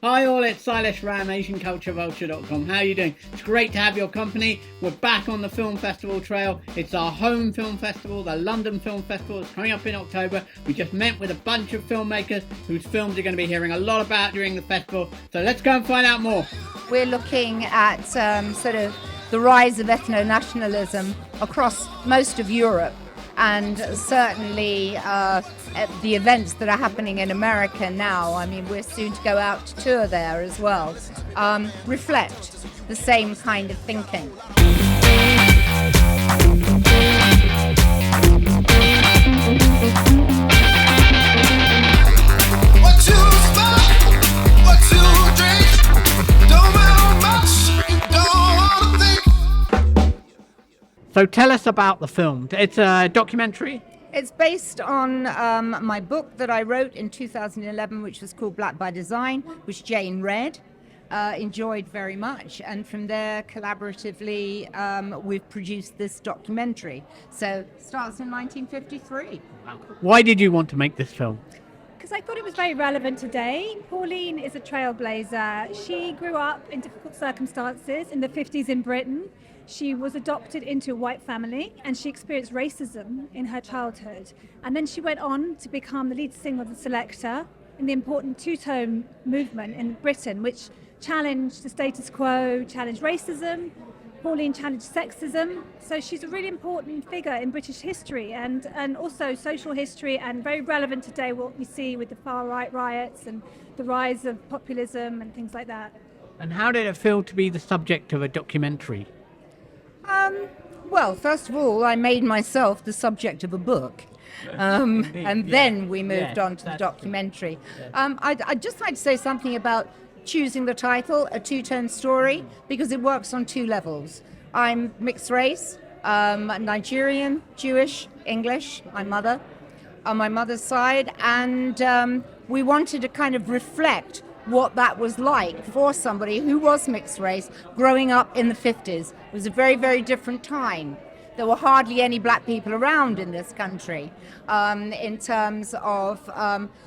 Hi all, it's Silas Ram, AsianCultureVulture.com. How are you doing? It's great to have your company. We're back on the film festival trail. It's our home film festival, the London Film Festival. It's coming up in October. We just met with a bunch of filmmakers whose films you're going to be hearing a lot about during the festival. So let's go and find out more. We're looking at sort of the rise of ethno-nationalism across most of Europe, and certainly the events that are happening in America now. I mean, we're soon to go out to tour there as well, reflect the same kind of thinking. What to smoke, what to drink, don't matter much, you don't wanna think. So tell us about the film. It's a documentary. It's based on my book that I wrote in 2011, which was called Black by Design, which Jane read, enjoyed very much, and from there, collaboratively, we've produced this documentary. So it starts in 1953. Why did you want to make this film? Because I thought it was very relevant today. Pauline is a trailblazer. She grew up in difficult circumstances in the 50s in Britain. She was adopted into a white family and she experienced racism in her childhood. And then she went on to become the lead singer of the Selector in the important two-tone movement in Britain, which challenged the status quo, challenged racism. Pauline challenged sexism. So she's a really important figure in British history and also social history, and very relevant today, what we see with the far-right riots and the rise of populism and things like that. And how did it feel to be the subject of a documentary? Well, first of all, I made myself the subject of a book. And then we moved on to the documentary. I'd just like to say something about choosing the title, A Two-Tone Story, because it works on two levels. I'm mixed race, Nigerian, Jewish, English, my mother, on my mother's side, and we wanted to kind of reflect what that was like for somebody who was mixed race growing up in the 50s. It was a very, very different time. There were hardly any black people around in this country in terms of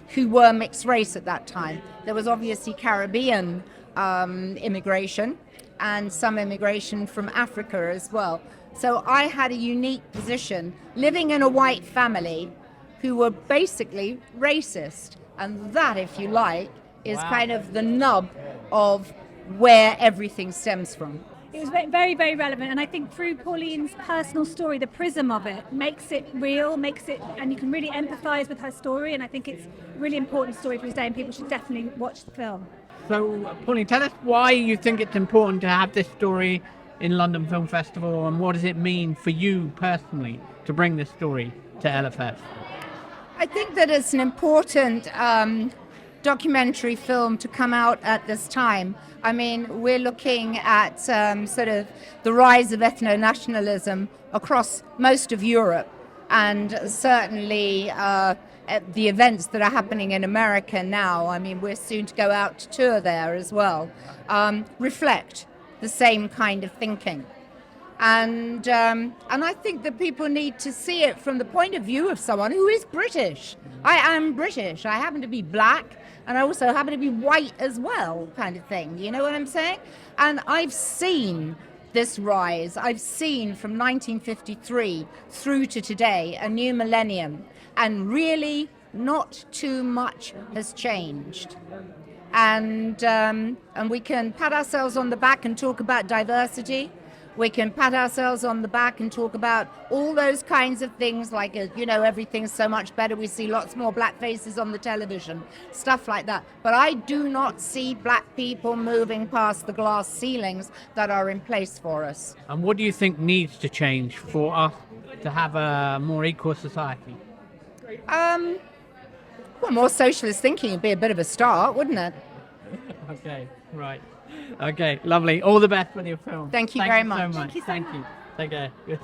who were mixed race at that time. There was obviously Caribbean immigration and some immigration from Africa as well. So I had a unique position living in a white family who were basically racist. And that, if you like, is kind of the nub of where everything stems from. It was very, very relevant, and I think through Pauline's personal story, the prism of it makes it real, and you can really empathise with her story, and I think it's a really important story for today, and people should definitely watch the film. So, Pauline, tell us why you think it's important to have this story in London Film Festival, and what does it mean for you personally to bring this story to LFF? I think that it's an important documentary film to come out at this time. I mean, we're looking at sort of the rise of ethno-nationalism across most of Europe, and certainly the events that are happening in America now. I mean, we're soon to go out to tour there as well, reflect the same kind of thinking. And I think that people need to see it from the point of view of someone who is British. I am British. I happen to be black, and I also happen to be white as well, kind of thing. You know what I'm saying? And I've seen this rise. I've seen from 1953 through to today, a new millennium, and really not too much has changed. And we can pat ourselves on the back and talk about diversity. We can pat ourselves on the back and talk about all those kinds of things like, everything's so much better. We see lots more black faces on the television, stuff like that. But I do not see black people moving past the glass ceilings that are in place for us. And what do you think needs to change for us to have a more equal society? Well, more socialist thinking would be a bit of a start, wouldn't it? Okay, right. Okay, lovely. All the best with your film. Thank you very much. So much. Thank you. Take care. Good.